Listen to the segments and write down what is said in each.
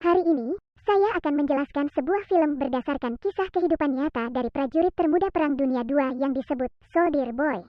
Hari ini, saya akan menjelaskan sebuah film berdasarkan kisah kehidupan nyata dari prajurit termuda Perang Dunia II yang disebut Soldier Boy.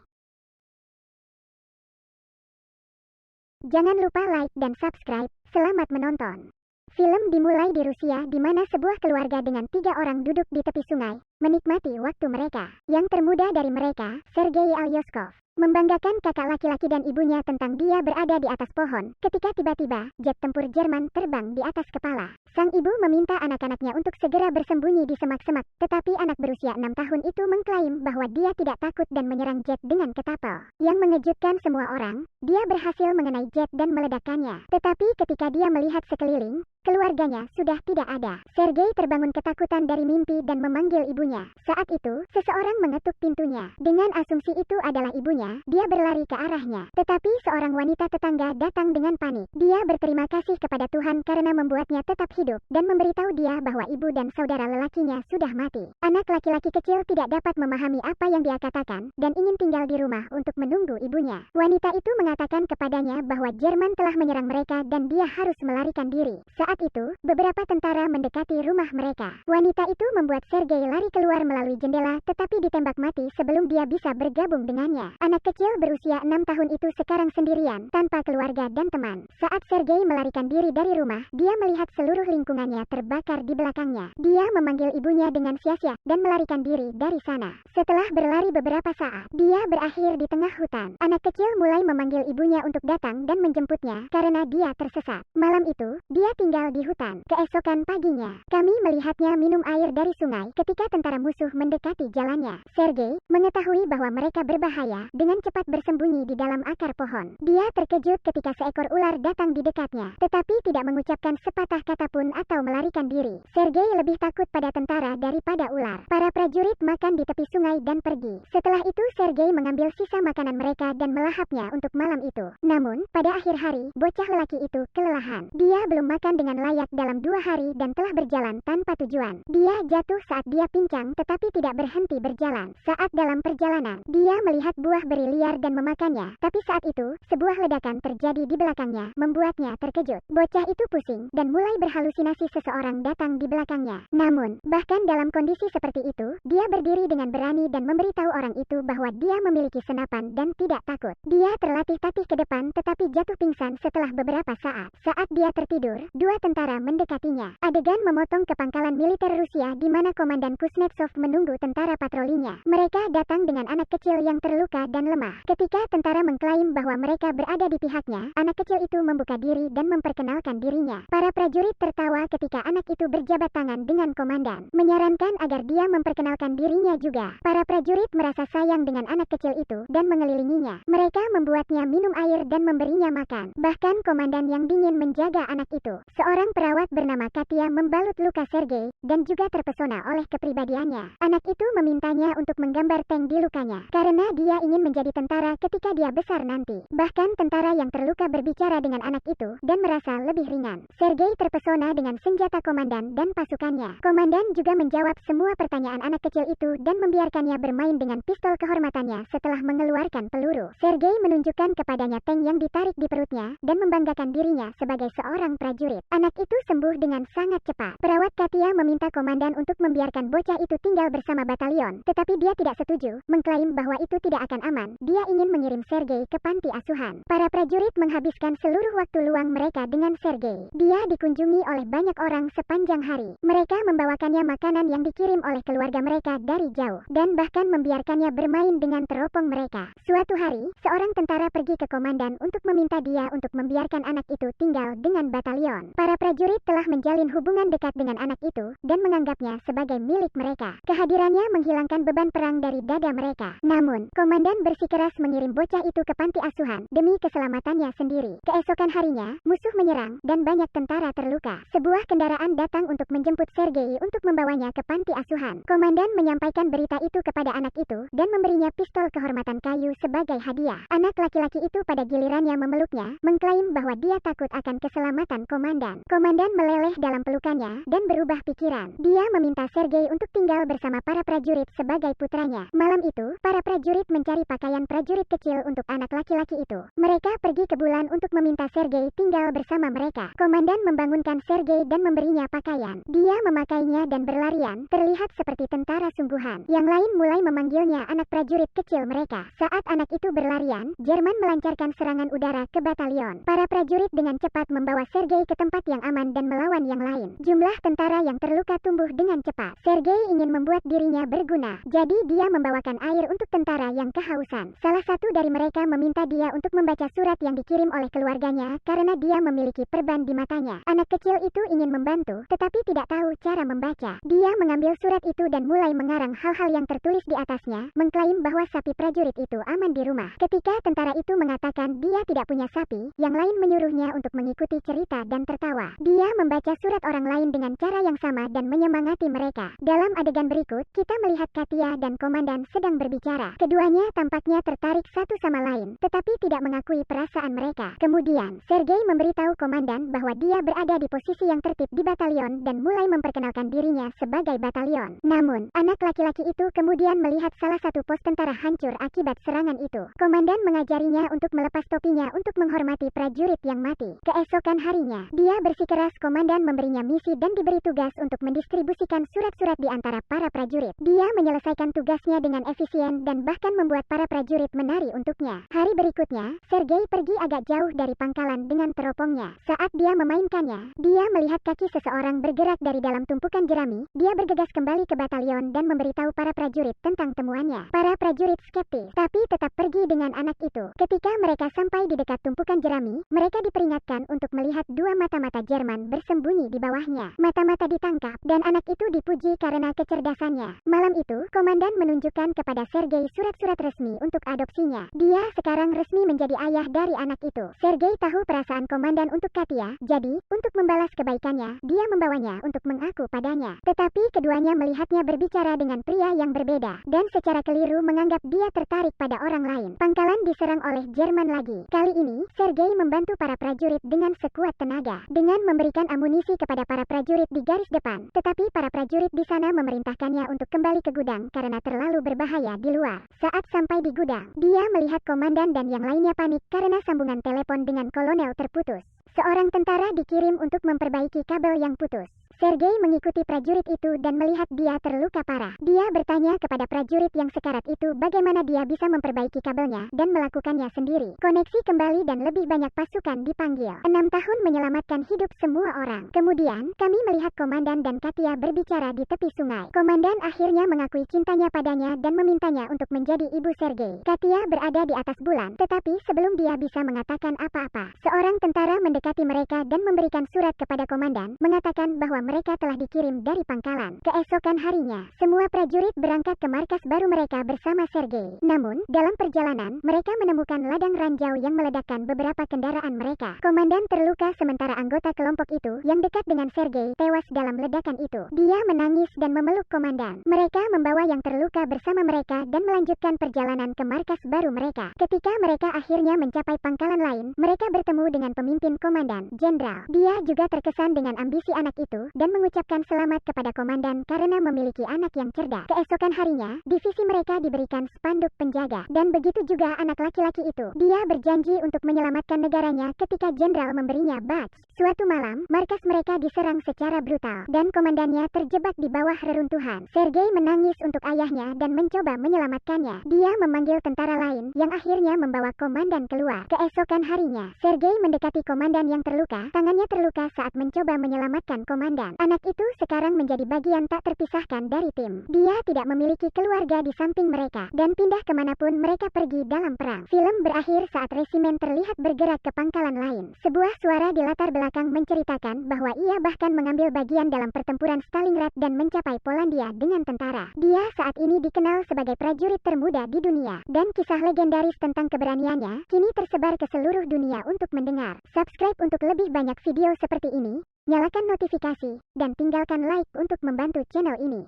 Jangan lupa like dan subscribe. Selamat menonton. Film dimulai di Rusia di mana sebuah keluarga dengan 3 orang duduk di tepi sungai, menikmati waktu mereka. Yang termuda dari mereka, Sergei Alyoskov, membanggakan kakak laki-laki dan ibunya tentang dia berada di atas pohon, ketika tiba-tiba, jet tempur Jerman terbang di atas kepala. Sang ibu meminta anak-anaknya untuk segera bersembunyi di semak-semak, tetapi anak berusia 6 tahun itu mengklaim bahwa dia tidak takut dan menyerang jet dengan ketapel. Yang mengejutkan semua orang, dia berhasil mengenai jet dan meledakkannya. Tetapi ketika dia melihat sekeliling, keluarganya sudah tidak ada. Sergei terbangun ketakutan dari mimpi dan memanggil ibunya. Saat itu, seseorang mengetuk pintunya. Dengan asumsi itu adalah ibunya, dia berlari ke arahnya. Tetapi seorang wanita tetangga datang dengan panik. Dia berterima kasih kepada Tuhan karena membuatnya tetap hidup, dan memberitahu dia bahwa ibu dan saudara lelakinya sudah mati. Anak laki-laki kecil tidak dapat memahami apa yang dia katakan, dan ingin tinggal di rumah untuk menunggu ibunya. Wanita itu mengatakan kepadanya bahwa Jerman telah menyerang mereka dan dia harus melarikan diri. Saat itu, beberapa tentara mendekati rumah mereka. Wanita itu membuat Sergei lari keluar melalui jendela, tetapi ditembak mati sebelum dia bisa bergabung dengannya. Anak kecil berusia 6 tahun itu sekarang sendirian, tanpa keluarga dan teman. Saat Sergei melarikan diri dari rumah, dia melihat seluruh lingkungannya terbakar di belakangnya. Dia memanggil ibunya dengan sia-sia, dan melarikan diri dari sana. Setelah berlari beberapa saat, dia berakhir di tengah hutan. Anak kecil mulai memanggil ibunya untuk datang dan menjemputnya, karena dia tersesat. Malam itu, dia tinggal di hutan. Keesokan paginya, kami melihatnya minum air dari sungai ketika tentara musuh mendekati jalannya. Sergei mengetahui bahwa mereka berbahaya, dengan cepat bersembunyi di dalam akar pohon. Dia terkejut ketika seekor ular datang di dekatnya, tetapi tidak mengucapkan sepatah kata pun atau melarikan diri. Sergei lebih takut pada tentara daripada ular. Para prajurit makan di tepi sungai dan pergi. Setelah itu Sergei mengambil sisa makanan mereka dan melahapnya untuk malam itu. Namun, pada akhir hari, bocah lelaki itu kelelahan. Dia belum makan dengan layak dalam 2 hari dan telah berjalan tanpa tujuan. Dia jatuh saat dia pincang tetapi tidak berhenti berjalan. Saat dalam perjalanan, dia melihat buah beri liar dan memakannya. Tapi saat itu, sebuah ledakan terjadi di belakangnya, membuatnya terkejut. Bocah itu pusing dan mulai berhalusinasi seseorang datang di belakangnya. Namun, bahkan dalam kondisi seperti itu, dia berdiri dengan berani dan memberitahu orang itu bahwa dia memiliki senapan dan tidak takut. Dia tertatih-tatih ke depan tetapi jatuh pingsan setelah beberapa saat. Saat dia tertidur, 2 tentara mendekatinya. Adegan memotong ke pangkalan militer Rusia di mana Komandan Kuznetsov menunggu tentara patrolinya. Mereka datang dengan anak kecil yang terluka dan lemah. Ketika tentara mengklaim bahwa mereka berada di pihaknya, anak kecil itu membuka diri dan memperkenalkan dirinya. Para prajurit tertawa ketika anak itu berjabat tangan dengan komandan, menyarankan agar dia memperkenalkan dirinya juga. Para prajurit merasa sayang dengan anak kecil itu dan mengelilinginya. Mereka membuatnya minum air dan memberinya makan. Bahkan komandan yang dingin menjaga anak itu. Seorang perawat bernama Katia membalut luka Sergei dan juga terpesona oleh kepribadiannya. Anak itu memintanya untuk menggambar tank di lukanya karena dia ingin menjadi tentara ketika dia besar nanti. Bahkan tentara yang terluka berbicara dengan anak itu dan merasa lebih ringan. Sergei terpesona dengan senjata komandan dan pasukannya. Komandan juga menjawab semua pertanyaan anak kecil itu dan membiarkannya bermain dengan pistol kehormatannya setelah mengeluarkan peluru. Sergei menunjukkan kepadanya tank yang ditarik di perutnya dan membanggakan dirinya sebagai seorang prajurit. Anak itu sembuh dengan sangat cepat. Perawat Katia meminta komandan untuk membiarkan bocah itu tinggal bersama batalion, tetapi dia tidak setuju, mengklaim bahwa itu tidak akan aman. Dia ingin mengirim Sergei ke panti asuhan. Para prajurit menghabiskan seluruh waktu luang mereka dengan Sergei. Dia dikunjungi oleh banyak orang sepanjang hari. Mereka membawakannya makanan yang dikirim oleh keluarga mereka dari jauh, dan bahkan membiarkannya bermain dengan teropong mereka. Suatu hari, seorang tentara pergi ke komandan untuk meminta dia untuk membiarkan anak itu tinggal dengan batalion. Para prajurit telah menjalin hubungan dekat dengan anak itu dan menganggapnya sebagai milik mereka. Kehadirannya menghilangkan beban perang dari dada mereka. Namun, komandan bersikeras mengirim bocah itu ke panti asuhan demi keselamatannya sendiri. Keesokan harinya, musuh menyerang dan banyak tentara terluka. Sebuah kendaraan datang untuk menjemput Sergei untuk membawanya ke panti asuhan. Komandan menyampaikan berita itu kepada anak itu dan memberinya pistol kehormatan kayu sebagai hadiah. Anak laki-laki itu pada gilirannya memeluknya, mengklaim bahwa dia takut akan keselamatan komandan. Komandan meleleh dalam pelukannya dan berubah pikiran. Dia meminta Sergei untuk tinggal bersama para prajurit sebagai putranya. Malam itu, para prajurit mencari pakaian prajurit kecil untuk anak laki-laki itu. Mereka pergi ke bulan untuk meminta Sergei tinggal bersama mereka. Komandan membangunkan Sergei dan memberinya pakaian. Dia memakainya dan berlarian, terlihat seperti tentara sungguhan. Yang lain mulai memanggilnya anak prajurit kecil mereka. Saat anak itu berlarian, Jerman melancarkan serangan udara ke batalion. Para prajurit dengan cepat membawa Sergei ke tempat yang aman dan melawan yang lain. Jumlah tentara yang terluka tumbuh dengan cepat. Sergei ingin membuat dirinya berguna, jadi dia membawakan air untuk tentara yang kehausan. Salah satu dari mereka meminta dia untuk membaca surat yang dikirim oleh keluarganya karena dia memiliki perban di matanya. Anak kecil itu ingin membantu, tetapi tidak tahu cara membaca. Dia mengambil surat itu dan mulai mengarang hal-hal yang tertulis di atasnya, mengklaim bahwa sapi prajurit itu aman di rumah. Ketika tentara itu mengatakan dia tidak punya sapi, yang lain menyuruhnya untuk mengikuti cerita dan tertawa. Dia membaca surat orang lain dengan cara yang sama dan menyemangati mereka. Dalam adegan berikut, kita melihat Katia dan komandan sedang berbicara. Keduanya tampaknya tertarik satu sama lain, tetapi tidak mengakui perasaan mereka. Kemudian, Sergei memberitahu komandan bahwa dia berada di posisi yang tertib di batalion dan mulai memperkenalkan dirinya sebagai batalion. Namun, anak laki-laki itu kemudian melihat salah satu pos tentara hancur akibat serangan itu. Komandan mengajarinya untuk melepas topinya untuk menghormati prajurit yang mati. Keesokan harinya, dia bersikeras komandan memberinya misi dan diberi tugas untuk mendistribusikan surat-surat di antara para prajurit. Dia menyelesaikan tugasnya dengan efisien dan bahkan membuat para prajurit menari untuknya. Hari berikutnya, Sergei pergi agak jauh dari pangkalan dengan teropongnya. Saat dia memainkannya, dia melihat kaki seseorang bergerak dari dalam tumpukan jerami. Dia bergegas kembali ke batalion dan memberitahu para prajurit tentang temuannya. Para prajurit skeptis, tapi tetap pergi dengan anak itu. Ketika mereka sampai di dekat tumpukan jerami, mereka diperingatkan untuk melihat dua mata-mata Jerman bersembunyi di bawahnya. Mata-mata ditangkap, dan anak itu dipuji karena kecerdasannya. Malam itu, komandan menunjukkan kepada Sergei surat-surat resmi untuk adopsinya. Dia sekarang resmi menjadi ayah dari anak itu. Sergei tahu perasaan komandan untuk Katia, jadi, untuk membalas kebaikannya, dia membawanya untuk mengaku padanya. Tetapi keduanya melihatnya berbicara dengan pria yang berbeda, dan secara keliru menganggap dia tertarik pada orang lain. Pangkalan diserang oleh Jerman lagi. Kali ini, Sergei membantu para prajurit dengan sekuat tenaga, dengan memberikan amunisi kepada para prajurit di garis depan. Tetapi para prajurit di sana memerintahkannya untuk kembali ke gudang karena terlalu berbahaya di luar. Saat sampai di gudang, dia melihat komandan dan yang lainnya panik karena sambungan telepon dengan kolonel terputus. Seorang tentara dikirim untuk memperbaiki kabel yang putus. Sergei mengikuti prajurit itu dan melihat dia terluka parah. Dia bertanya kepada prajurit yang sekarat itu bagaimana dia bisa memperbaiki kabelnya dan melakukannya sendiri. Koneksi kembali dan lebih banyak pasukan dipanggil. 6 tahun menyelamatkan hidup semua orang. Kemudian, kami melihat komandan dan Katia berbicara di tepi sungai. Komandan akhirnya mengakui cintanya padanya dan memintanya untuk menjadi ibu Sergei. Katia berada di atas bulan, tetapi sebelum dia bisa mengatakan apa-apa, seorang tentara mendekati mereka dan memberikan surat kepada komandan, mengatakan bahwa mereka telah dikirim dari pangkalan. Keesokan harinya, semua prajurit berangkat ke markas baru mereka bersama Sergei. Namun, dalam perjalanan, mereka menemukan ladang ranjau yang meledakkan beberapa kendaraan mereka. Komandan terluka sementara anggota kelompok itu yang dekat dengan Sergei tewas dalam ledakan itu. Dia menangis dan memeluk komandan. Mereka membawa yang terluka bersama mereka dan melanjutkan perjalanan ke markas baru mereka. Ketika mereka akhirnya mencapai pangkalan lain, mereka bertemu dengan pemimpin komandan, Jenderal. Dia juga terkesan dengan ambisi anak itu dan mengucapkan selamat kepada komandan karena memiliki anak yang cerdas. Keesokan harinya, divisi mereka diberikan spanduk penjaga, dan begitu juga anak laki-laki itu. Dia berjanji untuk menyelamatkan negaranya ketika jenderal memberinya badge. Suatu malam, markas mereka diserang secara brutal, dan komandannya terjebak di bawah reruntuhan. Sergei menangis untuk ayahnya dan mencoba menyelamatkannya. Dia memanggil tentara lain yang akhirnya membawa komandan keluar. Keesokan harinya, Sergei mendekati komandan yang terluka. Tangannya terluka saat mencoba menyelamatkan komandan. Anak itu sekarang menjadi bagian tak terpisahkan dari tim. Dia tidak memiliki keluarga di samping mereka, dan pindah kemanapun mereka pergi dalam perang. Film berakhir saat resimen terlihat bergerak ke pangkalan lain. Sebuah suara di latar belakang menceritakan bahwa ia bahkan mengambil bagian dalam pertempuran Stalingrad dan mencapai Polandia dengan tentara. Dia saat ini dikenal sebagai prajurit termuda di dunia, dan kisah legendaris tentang keberaniannya kini tersebar ke seluruh dunia untuk mendengar. Subscribe untuk lebih banyak video seperti ini. Nyalakan notifikasi, dan tinggalkan like untuk membantu channel ini.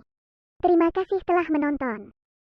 Terima kasih telah menonton.